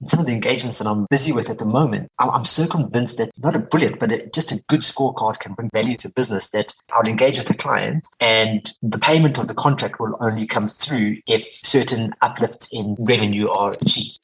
some of the engagements that I'm busy with at the moment, I'm so convinced that not a brilliant, but just a good scorecard can bring value to business, that I would engage with the client and the payment of the contract will only come through if certain uplifts in revenue are achieved.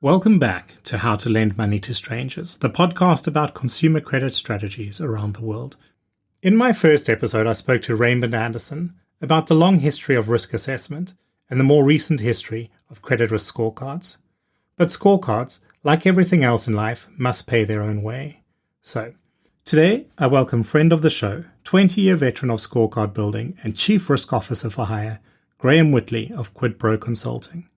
Welcome back to How to Lend Money to Strangers, the podcast about consumer credit strategies around the world. In my first episode, I spoke to Raymond Anderson about the long history of risk assessment and the more recent history of credit risk scorecards. But scorecards, like everything else in life, must pay their own way. So, today I welcome friend of the show, 20-year veteran of scorecard building and Chief Risk Officer for Hire, Graham Whitley of Quid Consulting.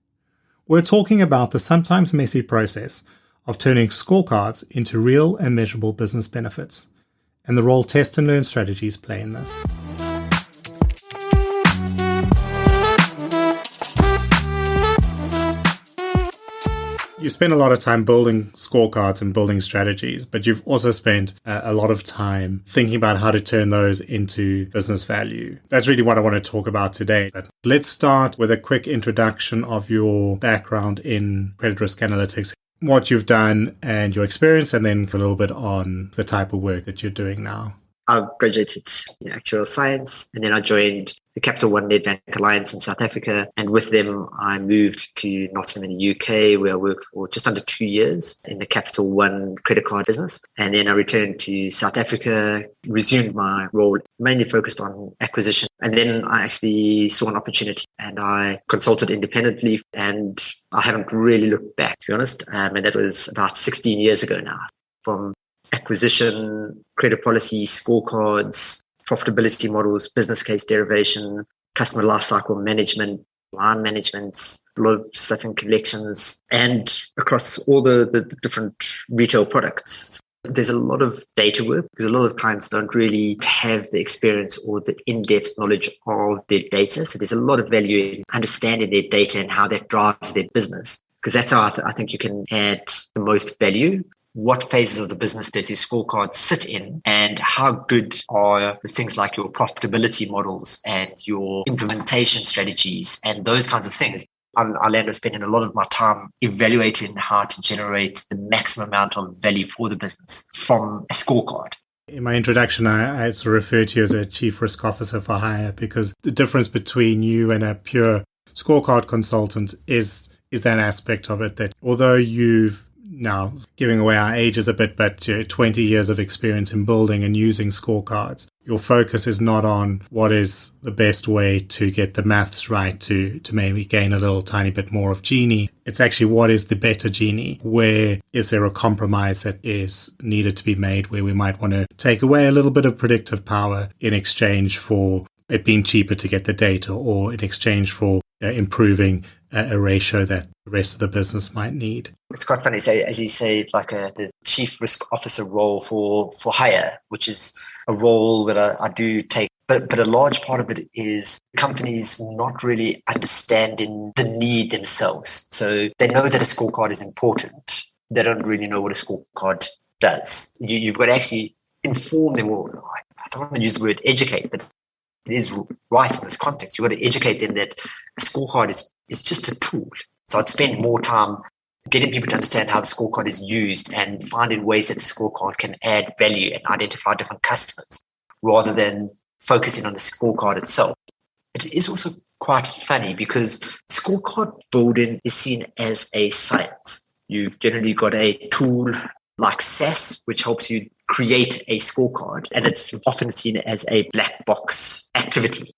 We're talking about the sometimes messy process of turning scorecards into real and measurable business benefits, and the role test and learn strategies play in this. You spend a lot of time building scorecards and building strategies, but you've also spent a lot of time thinking about how to turn those into business value. That's really what I want to talk about today. But let's start with a quick introduction of your background in credit risk analytics, what you've done and your experience, and then a little bit on the type of work that you're doing now. I graduated in actuarial science, and then I joined the Capital One Nedbank Alliance in South Africa. And with them, I moved to Nottingham in the UK, where I worked for just under 2 years in the Capital One credit card business. And then I returned to South Africa, resumed my role, mainly focused on acquisition. And then I actually saw an opportunity and I consulted independently, and I haven't really looked back, to be honest. And that was about 16 years ago now. From acquisition, credit policy, scorecards, profitability models, business case derivation, customer lifecycle management, line management, a lot of stuff in collections, and across all the different retail products. There's a lot of data work because a lot of clients don't really have the experience or the in-depth knowledge of their data. So there's a lot of value in understanding their data and how that drives their business, because that's how I think you can add the most value. What phases of the business does your scorecard sit in, and how good are the things like your profitability models and your implementation strategies and those kinds of things. I land up spending a lot of my time evaluating how to generate the maximum amount of value for the business from a scorecard. In my introduction, I sort of referred to you as a Chief Risk Officer for Hire, because the difference between you and a pure scorecard consultant is that aspect of it, that although you've now giving away our ages a bit, but 20 years of experience in building and using scorecards, your focus is not on what is the best way to get the maths right to maybe gain a little tiny bit more of Gini. It's actually what is the better Gini? Where is there a compromise that is needed to be made, where we might want to take away a little bit of predictive power in exchange for it being cheaper to get the data, or in exchange for improving a ratio that the rest of the business might need. It's quite funny. So, as you say, it's like the Chief Risk Officer role for Hire, which is a role that I do take. But a large part of it is companies not really understanding the need themselves. So they know that a scorecard is important. They don't really know what a scorecard does. You've got to actually inform them, or I don't want to use the word educate, but it is right in this context. You've got to educate them that a scorecard is just a tool. So I'd spend more time getting people to understand how the scorecard is used and finding ways that the scorecard can add value and identify different customers, rather than focusing on the scorecard itself. It is also quite funny because scorecard building is seen as a science. You've generally got a tool like SAS, which helps you create a scorecard, and it's often seen as a black box activity.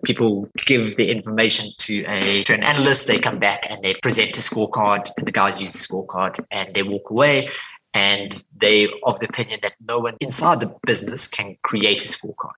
People give the information to an analyst, they come back and they present a scorecard, and the guys use the scorecard and they walk away, and they're of the opinion that no one inside the business can create a scorecard.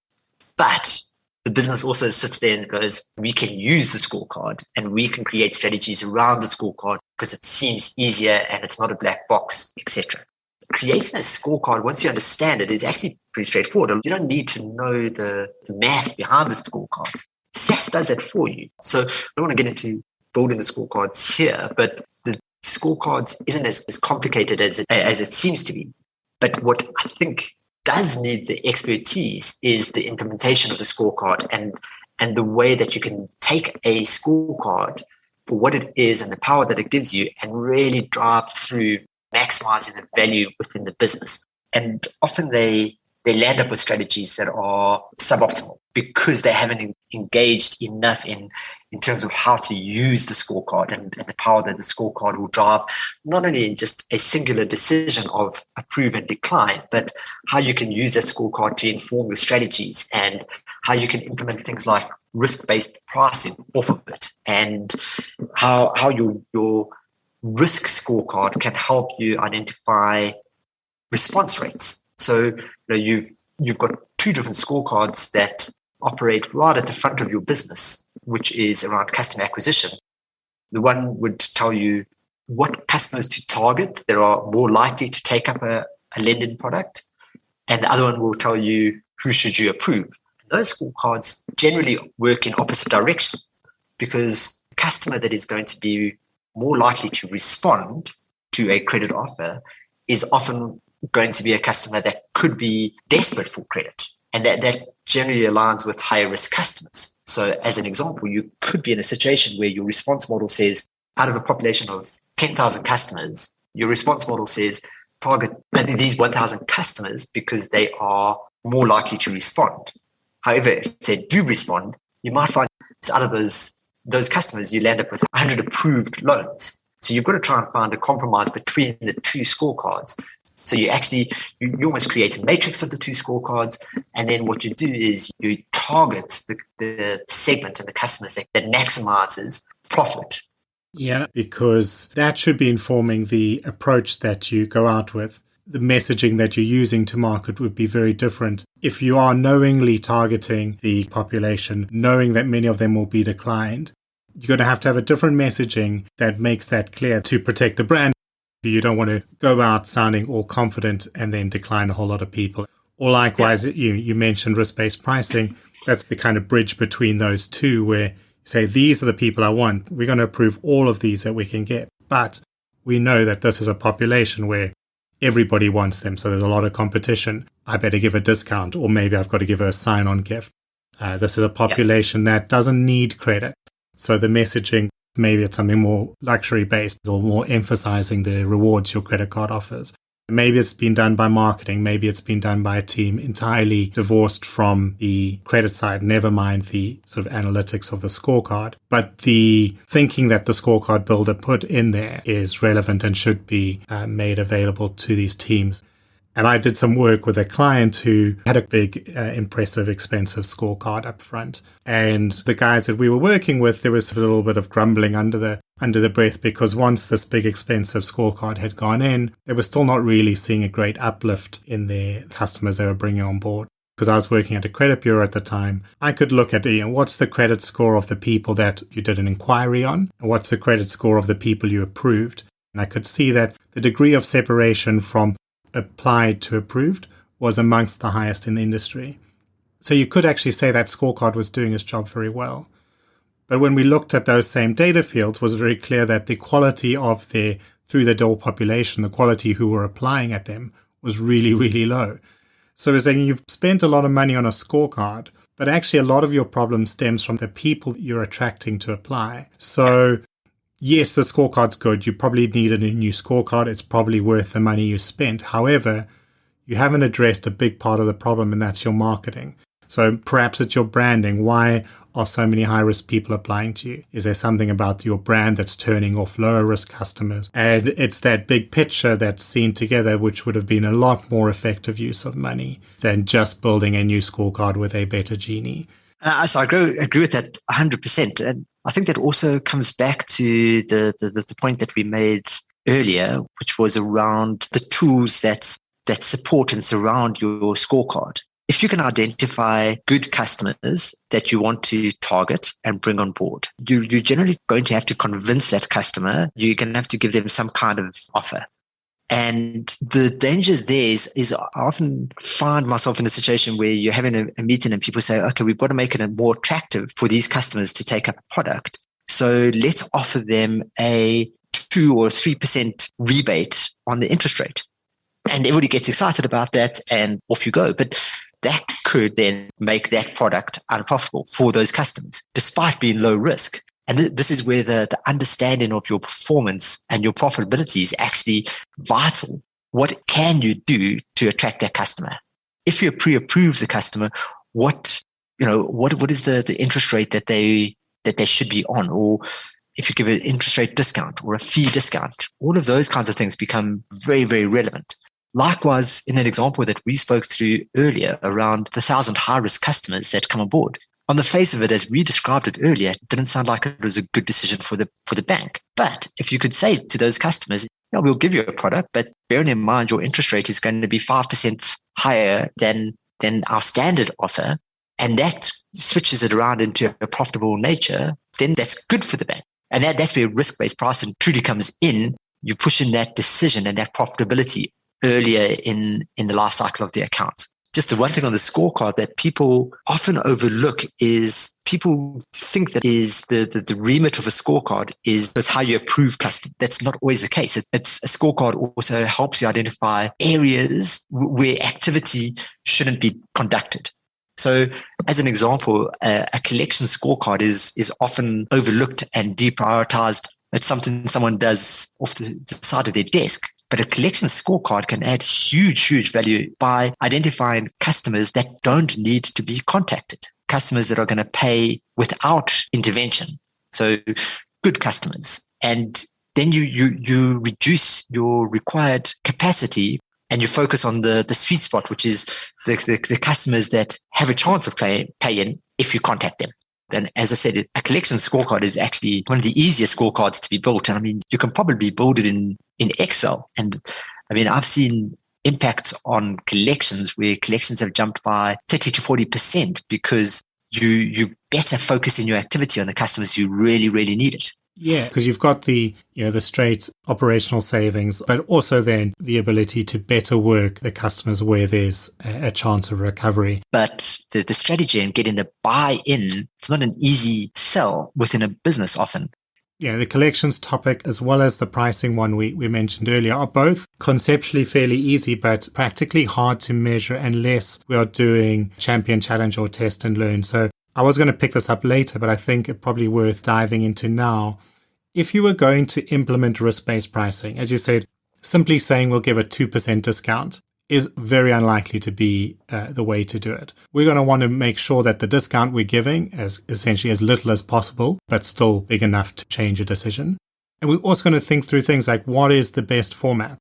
But the business also sits there and goes, we can use the scorecard and we can create strategies around the scorecard because it seems easier and it's not a black box, etc. Creating a scorecard, once you understand it, is actually pretty straightforward. You don't need to know the math behind the scorecards. SAS does it for you. So I don't want to get into building the scorecards here, but the scorecards isn't as complicated as it seems to be. But what I think does need the expertise is the implementation of the scorecard and the way that you can take a scorecard for what it is and the power that it gives you and really drive through maximizing the value within the business. And often they land up with strategies that are suboptimal because they haven't engaged enough in terms of how to use the scorecard and the power that the scorecard will drive, not only in just a singular decision of approve and decline, but how you can use that scorecard to inform your strategies and how you can implement things like risk-based pricing off of it, and how your risk scorecard can help you identify response rates. So you've got two different scorecards that operate right at the front of your business, which is around customer acquisition. The one would tell you what customers to target that are more likely to take up a lending product, and the other one will tell you who should you approve. Those scorecards generally work in opposite directions because the customer that is going to be more likely to respond to a credit offer is often going to be a customer that could be desperate for credit. And that generally aligns with higher risk customers. So as an example, you could be in a situation where your response model says, out of a population of 10,000 customers, your response model says, target these 1,000 customers because they are more likely to respond. However, if they do respond, you might find out of those customers, you land up with 100 approved loans. So you've got to try and find a compromise between the two scorecards. So you almost create a matrix of the two scorecards, and then what you do is you target the segment and the customers that maximizes profit. Yeah, because that should be informing the approach that you go out with. The messaging that you're using to market would be very different. If you are knowingly targeting the population, knowing that many of them will be declined, you're going to have a different messaging that makes that clear to protect the brand. You don't want to go out sounding all confident and then decline a whole lot of people. Or likewise, you mentioned risk-based pricing. That's the kind of bridge between those two where you say, these are the people I want. We're going to approve all of these that we can get. But we know that this is a population where everybody wants them. So there's a lot of competition. I better give a discount, or maybe I've got to give her a sign-on gift. This is a population that doesn't need credit. So the messaging, maybe it's something more luxury-based or more emphasizing the rewards your credit card offers. Maybe it's been done by marketing. Maybe it's been done by a team entirely divorced from the credit side, never mind the sort of analytics of the scorecard. But the thinking that the scorecard builder put in there is relevant and should be made available to these teams. And I did some work with a client who had a big, impressive, expensive scorecard up front. And the guys that we were working with, there was a little bit of grumbling under the breath because once this big, expensive scorecard had gone in, they were still not really seeing a great uplift in their customers they were bringing on board. Because I was working at a credit bureau at the time, I could look at what's the credit score of the people that you did an inquiry on, and what's the credit score of the people you approved. And I could see that the degree of separation from applied to approved was amongst the highest in the industry. So you could actually say that scorecard was doing its job very well. But when we looked at those same data fields, it was very clear that the quality of their through-the-door population, the quality who were applying at them, was really, really low. So we're saying you've spent a lot of money on a scorecard, but actually a lot of your problem stems from the people you're attracting to apply. So yes, the scorecard's good. You probably needed a new scorecard. It's probably worth the money you spent. However, you haven't addressed a big part of the problem, and that's your marketing. So perhaps it's your branding. Why are so many high-risk people applying to you? Is there something about your brand that's turning off lower-risk customers? And it's that big picture that's seen together, which would have been a lot more effective use of money than just building a new scorecard with a better genie. So I agree with that 100%. And I think that also comes back to the point that we made earlier, which was around the tools that support and surround your scorecard. If you can identify good customers that you want to target and bring on board, you're generally going to have to convince that customer. You're going to have to give them some kind of offer. And the danger there is I often find myself in a situation where you're having a meeting and people say, okay, we've got to make it more attractive for these customers to take up a product. So let's offer them a 2 or 3% rebate on the interest rate. And everybody gets excited about that and off you go. But that could then make that product unprofitable for those customers, despite being low risk. And this is where the understanding of your performance and your profitability is actually vital. What can you do to attract that customer? If you pre-approve the customer, what is the interest rate that they should be on? Or if you give an interest rate discount or a fee discount, all of those kinds of things become very, very relevant. Likewise, in that example that we spoke through earlier around the 1,000 high-risk customers that come on board, on the face of it, as we described it earlier, it didn't sound like it was a good decision for the bank. But if you could say to those customers, we'll give you a product, but bearing in mind your interest rate is going to be 5% higher than our standard offer, and that switches it around into a profitable nature, then that's good for the bank. And that's where risk-based pricing truly comes in. You push in that decision and that profitability earlier in the life cycle of the account. Just the one thing on the scorecard that people often overlook is people think that is the remit of a scorecard is how you approve customers. That's not always the case. It's a scorecard also helps you identify areas where activity shouldn't be conducted. So as an example, a collection scorecard is often overlooked and deprioritized. It's something someone does off the side of their desk. But a collection scorecard can add huge value by identifying customers that don't need to be contacted, customers that are going to pay without intervention. So good customers. And then you reduce your required capacity and you focus on the sweet spot, which is the customers that have a chance of paying if you contact them. And as I said, a collection scorecard is actually one of the easiest scorecards to be built. And I mean, you can probably build it in Excel. And I mean, I've seen impacts on collections where collections have jumped by 30 to 40% because you better focus in your activity on the customers who really, really need it. Yeah, because you've got the straight operational savings, but also then the ability to better work the customers where there's a chance of recovery. But the strategy and getting the buy-in, it's not an easy sell within a business often. Yeah, the collections topic as well as the pricing one we mentioned earlier are both conceptually fairly easy, but practically hard to measure unless we are doing champion, challenge, or test and learn. So I was going to pick this up later, but I think it's probably worth diving into now. If you were going to implement risk-based pricing, as you said, simply saying we'll give a 2% discount is very unlikely to be the way to do it. We're going to want to make sure that the discount we're giving is essentially as little as possible, but still big enough to change a decision. And we're also going to think through things like what is the best format.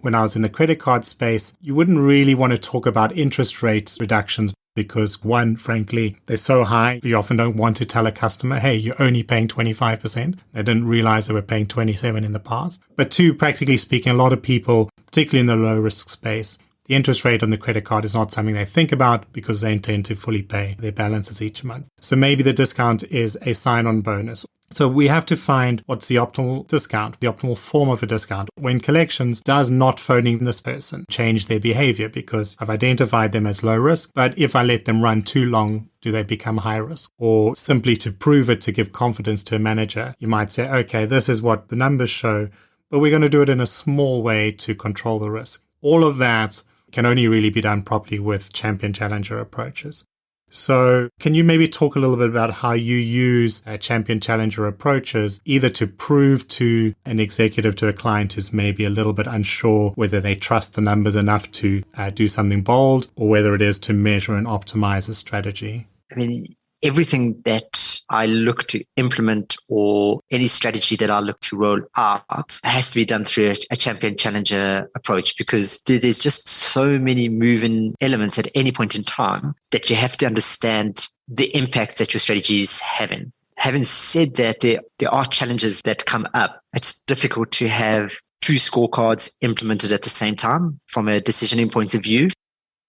When I was in the credit card space, you wouldn't really want to talk about interest rate reductions because one, frankly, they're so high, you often don't want to tell a customer, hey, you're only paying 25%. They didn't realize they were paying 27 in the past. But two, practically speaking, a lot of people, particularly in the low risk space, the interest rate on the credit card is not something they think about because they intend to fully pay their balances each month. So maybe the discount is a sign-on bonus. So we have to find what's the optimal discount, the optimal form of a discount. When collections does not phoning this person change their behavior because I've identified them as low risk, but if I let them run too long, do they become high risk? Or simply to prove it, to give confidence to a manager, you might say, okay, this is what the numbers show, but we're going to do it in a small way to control the risk. All of that can only really be done properly with champion challenger approaches. So can you maybe talk a little bit about how you use champion challenger approaches, either to prove to an executive, to a client who's maybe a little bit unsure whether they trust the numbers enough to do something bold, or whether it is to measure and optimize a strategy? I mean, everything that I look to implement or any strategy that I look to roll out has to be done through a champion challenger approach, because there's just so many moving elements at any point in time that you have to understand the impact that your strategy is having. Having said that, there are challenges that come up. It's difficult to have two scorecards implemented at the same time from a decisioning point of view.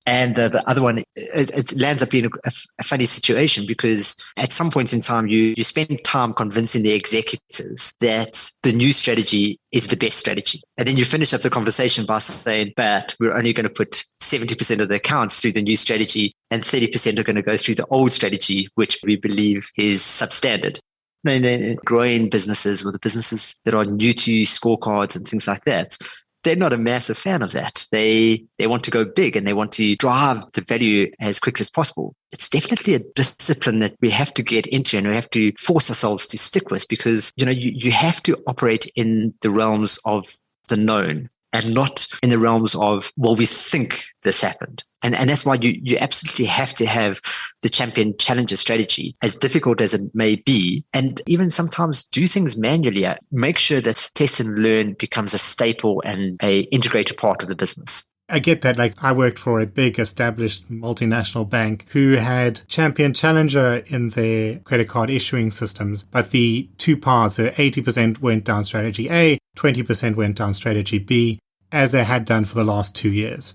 And the other one, it lands up being a funny situation because at some point in time, you spend time convincing the executives that the new strategy is the best strategy. And then you finish up the conversation by saying, but we're only going to put 70% of the accounts through the new strategy and 30% are going to go through the old strategy, which we believe is substandard. And then growing businesses or the businesses that are new to scorecards and things like that, they're not a massive fan of that. They want to go big and they want to drive the value as quickly as possible. It's definitely a discipline that we have to get into and we have to force ourselves to stick with because, you have to operate in the realms of the known and not in the realms of, well, we think this happened. And that's why you absolutely have to have the champion challenger strategy, as difficult as it may be, and even sometimes do things manually. Make sure that test and learn becomes a staple and a integrated part of the business. I get that. Like I worked for a big established multinational bank who had champion challenger in their credit card issuing systems, but the two parts, 80% went down strategy A, 20% went down strategy B, as they had done for the last 2 years.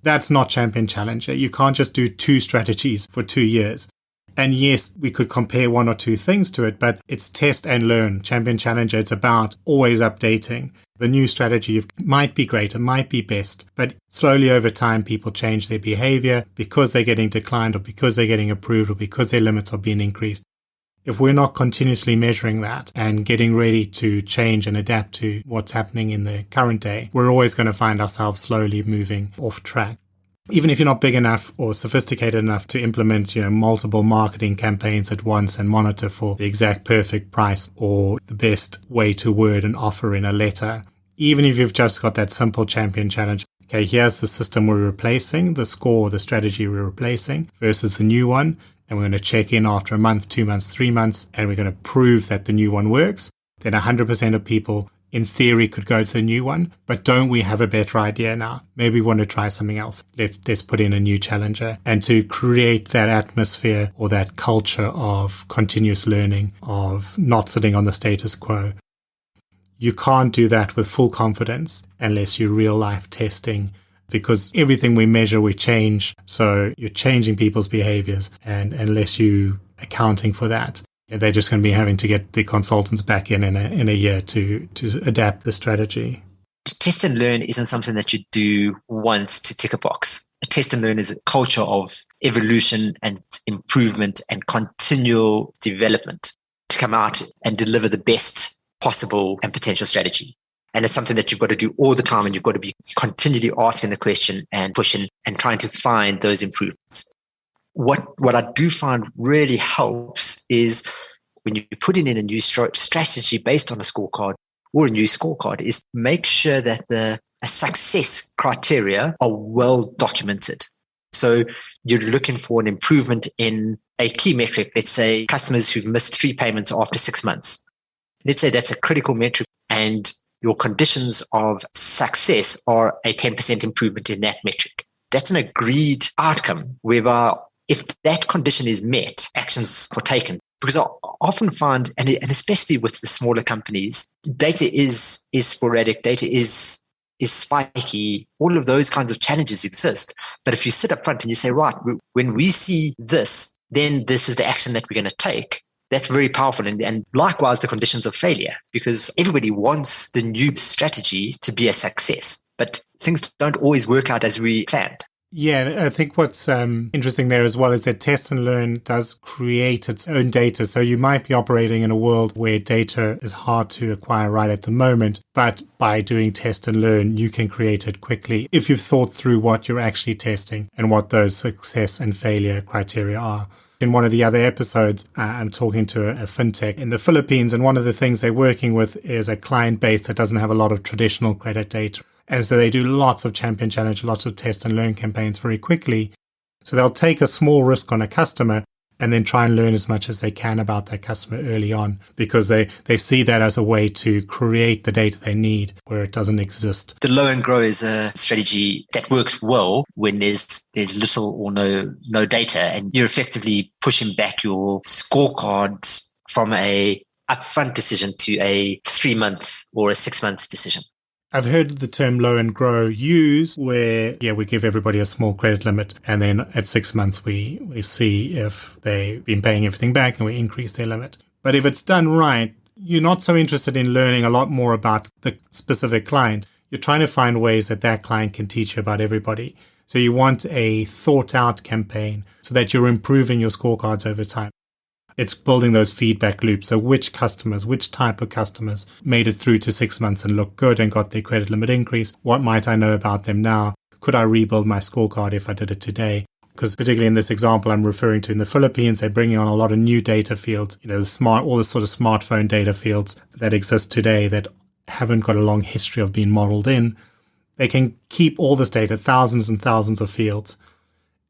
That's not champion challenger. You can't just do two strategies for 2 years. And yes, we could compare one or two things to it, but it's test and learn. Champion challenger, it's about always updating. The new strategy might be great, it might be best, but slowly over time, people change their behavior because they're getting declined or because they're getting approved or because their limits are being increased. If we're not continuously measuring that and getting ready to change and adapt to what's happening in the current day, we're always going to find ourselves slowly moving off track. Even if you're not big enough or sophisticated enough to implement, multiple marketing campaigns at once and monitor for the exact perfect price or the best way to word an offer in a letter, even if you've just got that simple champion challenge, okay, here's the system we're replacing, the score, the strategy we're replacing versus the new one. And we're going to check in after a month, 2 months, 3 months, and we're going to prove that the new one works. Then 100% of people, in theory, could go to the new one. But don't we have a better idea now? Maybe we want to try something else. Let's put in a new challenger. And to create that atmosphere or that culture of continuous learning, of not sitting on the status quo. You can't do that with full confidence unless you're real life testing, because everything we measure, we change. So you're changing people's behaviors. And unless you're accounting for that, they're just going to be having to get the consultants back in a year to adapt the strategy. Test and learn isn't something that you do once to tick a box. A test and learn is a culture of evolution and improvement and continual development to come out and deliver the best possible and potential strategy. And it's something that you've got to do all the time, and you've got to be continually asking the question and pushing and trying to find those improvements. What I do find really helps is when you're putting in a new strategy based on a scorecard or a new scorecard is make sure that the success criteria are well documented. So you're looking for an improvement in a key metric, let's say customers who've missed 3 payments after 6 months. Let's say that's a critical metric and your conditions of success are a 10% improvement in that metric. That's an agreed outcome whereby if that condition is met, actions are taken. Because I often find, and especially with the smaller companies, data is sporadic, data is spiky, all of those kinds of challenges exist. But if you sit up front and you say, right, when we see this, then this is the action that we're going to take. That's very powerful. And likewise, the conditions of failure, because everybody wants the new strategy to be a success, but things don't always work out as we planned. Yeah, I think what's interesting there as well is that test and learn does create its own data. So you might be operating in a world where data is hard to acquire right at the moment, but by doing test and learn, you can create it quickly if you've thought through what you're actually testing and what those success and failure criteria are. In one of the other episodes, I'm talking to a fintech in the Philippines, and one of the things they're working with is a client base that doesn't have a lot of traditional credit data. And so they do lots of champion challenge, lots of test and learn campaigns very quickly. So they'll take a small risk on a customer and then try and learn as much as they can about that customer early on, because they see that as a way to create the data they need where it doesn't exist. The low and grow is a strategy that works well when there's little or no data, and you're effectively pushing back your scorecard from a upfront decision to a 3-month or a 6-month decision. I've heard the term low and grow used where, we give everybody a small credit limit and then at 6 months we see if they've been paying everything back and we increase their limit. But if it's done right, you're not so interested in learning a lot more about the specific client. You're trying to find ways that client can teach you about everybody. So you want a thought out campaign so that you're improving your scorecards over time. It's building those feedback loops. So which type of customers made it through to 6 months and looked good and got their credit limit increase? What might I know about them now? Could I rebuild my scorecard if I did it today? Because particularly in this example I'm referring to in the Philippines, they're bringing on a lot of new data fields, all the sort of smartphone data fields that exist today that haven't got a long history of being modeled in. They can keep all this data, thousands and thousands of fields.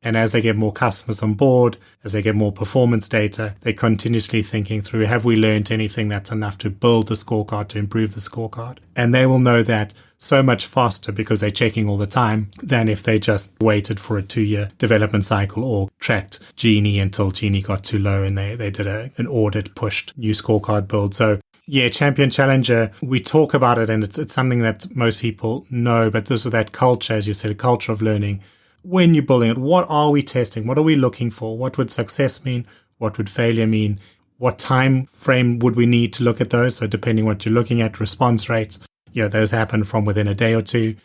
And as they get more customers on board, as they get more performance data, they're continuously thinking through, have we learned anything that's enough to build the scorecard, to improve the scorecard? And they will know that so much faster because they're checking all the time than if they just waited for a 2-year development cycle or tracked Genie until Genie got too low and they did an audit pushed new scorecard build. So champion challenger, we talk about it and it's something that most people know, but there's that culture, as you said, a culture of learning. When you're building it, what are we testing? What are we looking for? What would success mean? What would failure mean? What time frame would we need to look at those? So depending what you're looking at, response rates, those happen from within a day or two.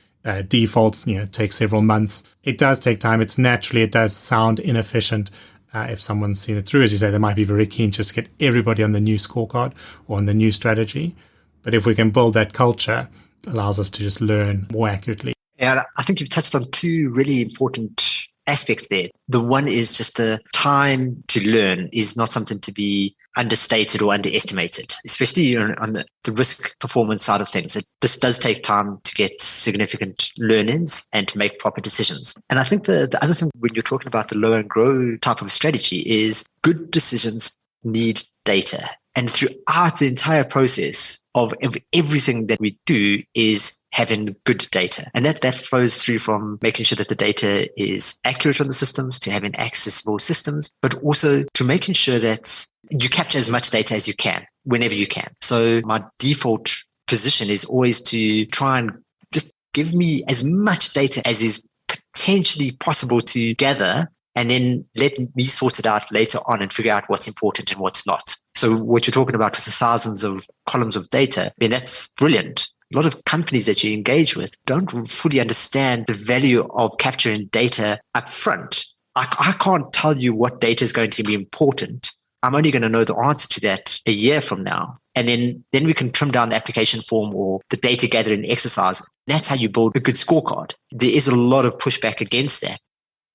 Defaults, take several months. It does take time. It does sound inefficient. If someone's seen it through, as you say, they might be very keen just to get everybody on the new scorecard or on the new strategy. But if we can build that culture, it allows us to just learn more accurately. Yeah, I think you've touched on two really important aspects there. The one is just the time to learn is not something to be understated or underestimated, especially on the risk performance side of things. This does take time to get significant learnings and to make proper decisions. And I think the other thing when you're talking about the low and grow type of strategy is good decisions need data. And throughout the entire process of everything that we do is having good data. And that flows through from making sure that the data is accurate on the systems, to having accessible systems, but also to making sure that you capture as much data as you can, whenever you can. So my default position is always to try and just give me as much data as is potentially possible to gather, and then let me sort it out later on and figure out what's important and what's not. So what you're talking about with the thousands of columns of data, that's brilliant. A lot of companies that you engage with don't fully understand the value of capturing data up front. I can't tell you what data is going to be important. I'm only going to know the answer to that a year from now. And then we can trim down the application form or the data gathering exercise. That's how you build a good scorecard. There is a lot of pushback against that.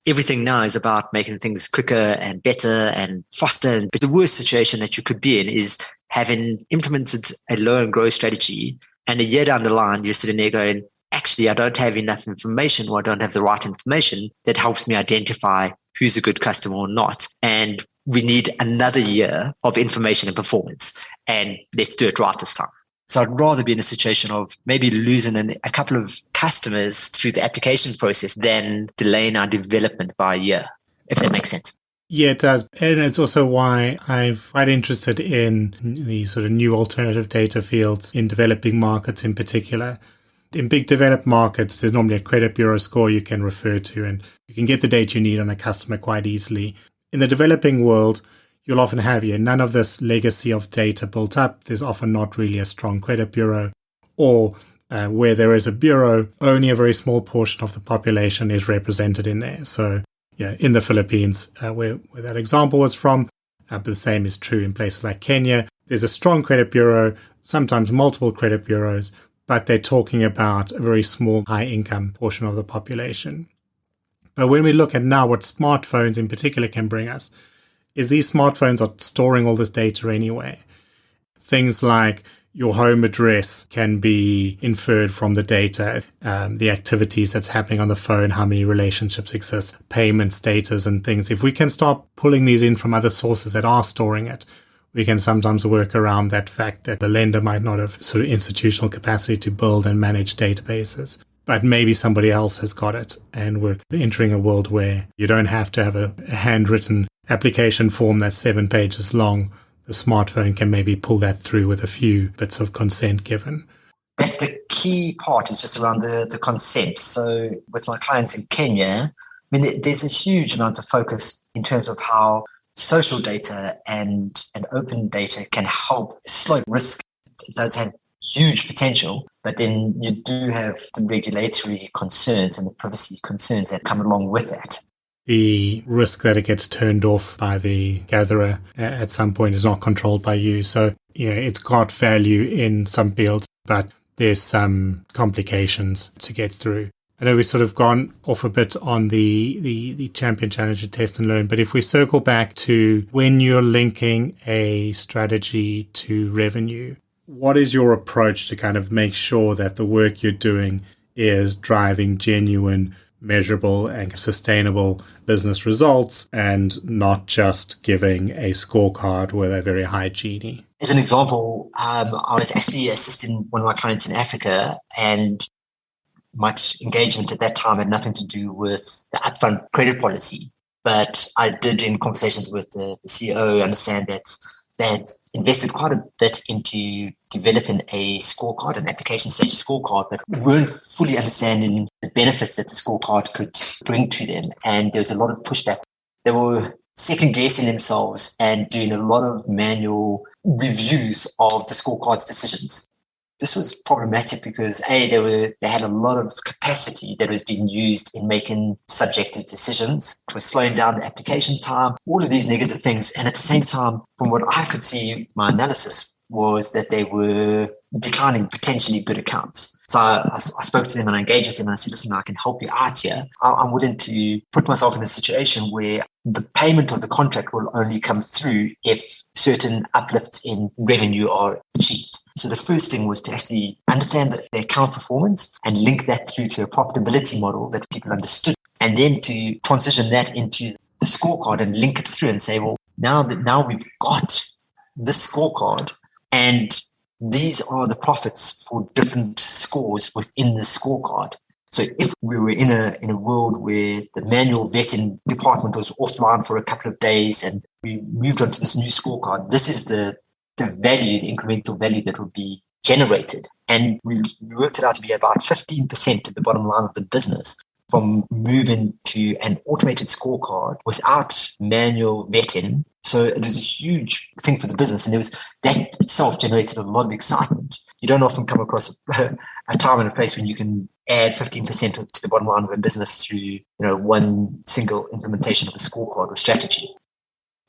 Everything now is about making things quicker and better and faster. But the worst situation that you could be in is having implemented a low and grow strategy, and a year down the line, you're sitting there going, actually, I don't have enough information, or I don't have the right information that helps me identify who's a good customer or not. And we need another year of information and performance. And let's do it right this time. So I'd rather be in a situation of maybe losing a couple of customers through the application process than delaying our development by a year, if that makes sense. Yeah, it does. And it's also why I'm quite interested in the sort of new alternative data fields in developing markets in particular. In big developed markets, there's normally a credit bureau score you can refer to, and you can get the data you need on a customer quite easily. In the developing world, you'll often have none of this legacy of data built up. There's often not really a strong credit bureau, or where there is a bureau, only a very small portion of the population is represented in there. So in the Philippines, where that example was from, but the same is true in places like Kenya. There's a strong credit bureau, sometimes multiple credit bureaus, but they're talking about a very small, high-income portion of the population. But when we look at now what smartphones in particular can bring us, is these smartphones are storing all this data anyway. Things like your home address can be inferred from the data, the activities that's happening on the phone, how many relationships exist, payment status and things. If we can start pulling these in from other sources that are storing it, we can sometimes work around that fact that the lender might not have sort of institutional capacity to build and manage databases. But maybe somebody else has got it, and we're entering a world where you don't have to have a handwritten application form that's 7 pages long. The smartphone can maybe pull that through with a few bits of consent given. That's the key part is just around the consent. So with my clients in Kenya, I mean, there's a huge amount of focus in terms of how social data and open data can help slow risk. It does have huge potential, but then you do have the regulatory concerns and the privacy concerns that come along with that. The risk that it gets turned off by the gatherer at some point is not controlled by you. So, it's got value in some fields, but there's some complications to get through. I know we've sort of gone off a bit on the champion, challenger, test and learn, but if we circle back to when you're linking a strategy to revenue, what is your approach to kind of make sure that the work you're doing is driving genuine, measurable and sustainable business results and not just giving a scorecard with a very high Gini? As an example, I was actually assisting one of my clients in Africa, and much engagement at that time had nothing to do with the upfront credit policy. But I did, in conversations with the CEO, understand that they had invested quite a bit into developing a scorecard, an application stage scorecard, but weren't fully understanding the benefits that the scorecard could bring to them. And there was a lot of pushback. They were second guessing themselves and doing a lot of manual reviews of the scorecard's decisions. This was problematic because they had a lot of capacity that was being used in making subjective decisions. It was slowing down the application time, all of these negative things. And at the same time, from what I could see, my analysis was that they were declining potentially good accounts. So I spoke to them and I engaged with them and I said, listen, I can help you out here. I'm willing to put myself in a situation where the payment of the contract will only come through if certain uplifts in revenue are achieved. So the first thing was to actually understand the account performance and link that through to a profitability model that people understood, and then to transition that into the scorecard and link it through and say, well, now we've got this scorecard and these are the profits for different scores within the scorecard. So if we were in a world where the manual vetting department was offline for a couple of days and we moved on to this new scorecard, this is the value, the incremental value that would be generated. And we worked it out to be about 15% of the bottom line of the business from moving to an automated scorecard without manual vetting. So it was a huge thing for the business. And that itself generated a lot of excitement. You don't often come across a time and a place when you can add 15% to the bottom line of a business through one single implementation of a scorecard or strategy.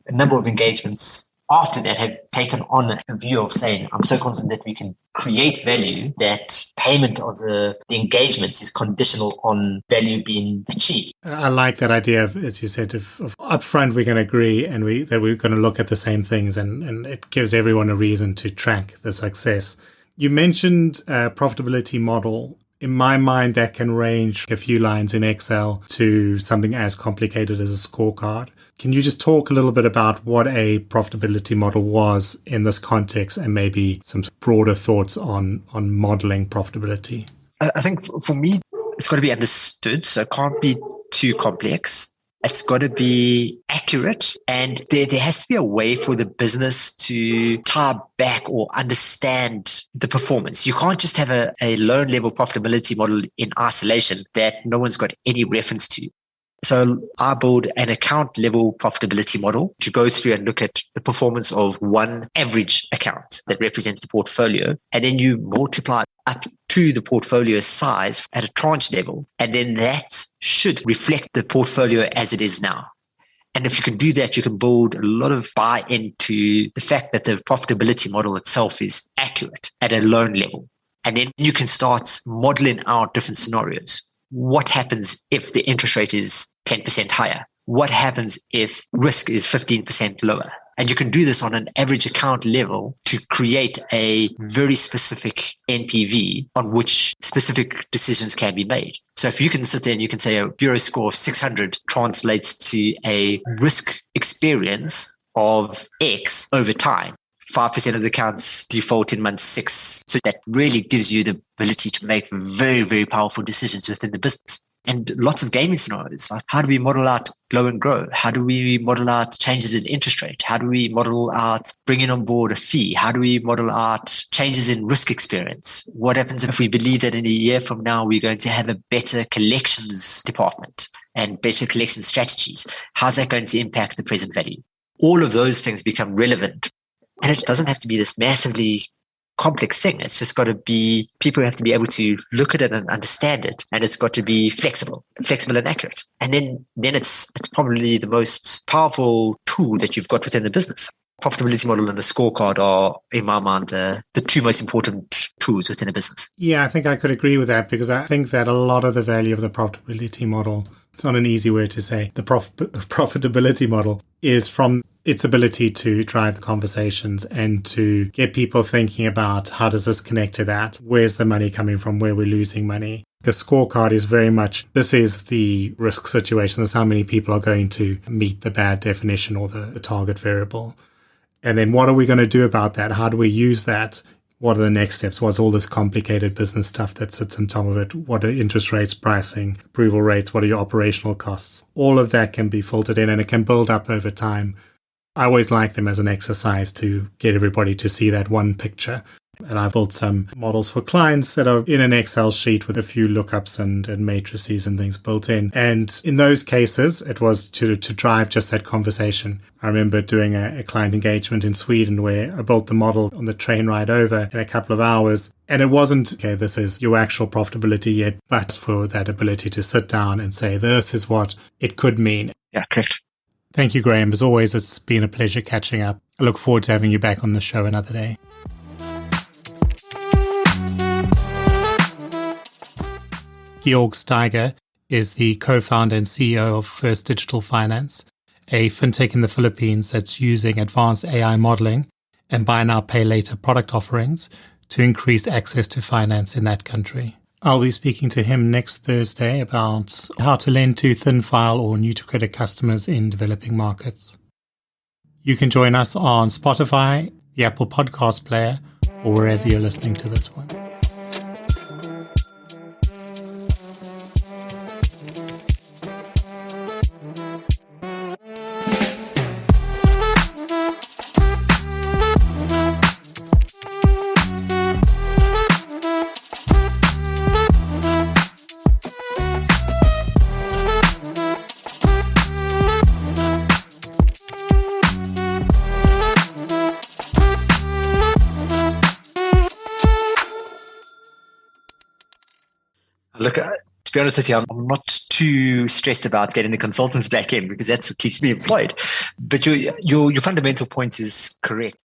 A number of engagements after that have taken on a view of saying, I'm so confident that we can create value that payment of the engagement is conditional on value being achieved. I like that idea of, as you said, of upfront we can agree and that we're going to look at the same things, and it gives everyone a reason to track the success. You mentioned a profitability model. In my mind, that can range a few lines in Excel to something as complicated as a scorecard. Can you just talk a little bit about what a profitability model was in this context and maybe some broader thoughts on modeling profitability? I think for me, it's got to be understood. So it can't be too complex. It's got to be accurate, and there has to be a way for the business to tie back or understand the performance. You can't just have a loan level profitability model in isolation that no one's got any reference to. So I build an account level profitability model to go through and look at the performance of one average account that represents the portfolio. And then you multiply up to the portfolio size at a tranche level. And then that should reflect the portfolio as it is now. And if you can do that, you can build a lot of buy-in to the fact that the profitability model itself is accurate at a loan level. And then you can start modeling out different scenarios. What happens if the interest rate is 10% higher? What happens if risk is 15% lower? And you can do this on an average account level to create a very specific NPV on which specific decisions can be made. So if you can sit there and you can say a bureau score of 600 translates to a risk experience of X over time, 5% of the accounts default in month 6. So that really gives you the ability to make very, very powerful decisions within the business. And lots of gaming scenarios, like how do we model out glow and grow? How do we model out changes in interest rate? How do we model out bringing on board a fee? How do we model out changes in risk experience? What happens if we believe that in a year from now, we're going to have a better collections department and better collection strategies? How's that going to impact the present value? All of those things become relevant. And it doesn't have to be this massively complex thing. It's just got to be, people have to be able to look at it and understand it. And it's got to be flexible and accurate. And then it's probably the most powerful tool that you've got within the business. Profitability model and the scorecard are, in my mind, the two most important tools within a business. Yeah, I think I could agree with that, because I think that a lot of the value of the profitability model, it's not an easy word to say, the profitability model is from its ability to drive the conversations and to get people thinking about how does this connect to that? Where's the money coming from? Where we're losing money? The scorecard is very much, this is the risk situation. This is how many people are going to meet the bad definition or the target variable. And then what are we going to do about that? How do we use that? What are the next steps? What's all this complicated business stuff that sits on top of it? What are interest rates, pricing, approval rates? What are your operational costs? All of that can be filtered in, and it can build up over time. I always like them as an exercise to get everybody to see that one picture. And I've built some models for clients that are in an Excel sheet with a few lookups and matrices and things built in. And in those cases, it was to drive just that conversation. I remember doing a client engagement in Sweden where I built the model on the train ride over in a couple of hours. And it wasn't, okay, this is your actual profitability yet, but for that ability to sit down and say, this is what it could mean. Yeah, correct. Thank you, Graham. As always, it's been a pleasure catching up. I look forward to having you back on the show another day. Georg Steiger is the co-founder and CEO of First Digital Finance, a fintech in the Philippines that's using advanced AI modeling and buy now, pay later product offerings to increase access to finance in that country. I'll be speaking to him next Thursday about how to lend to thin file or new to credit customers in developing markets. You can join us on Spotify, the Apple Podcast Player, or wherever you're listening to this one. Look, to be honest with you, I'm not too stressed about getting the consultants back in because that's what keeps me employed. But your fundamental point is correct.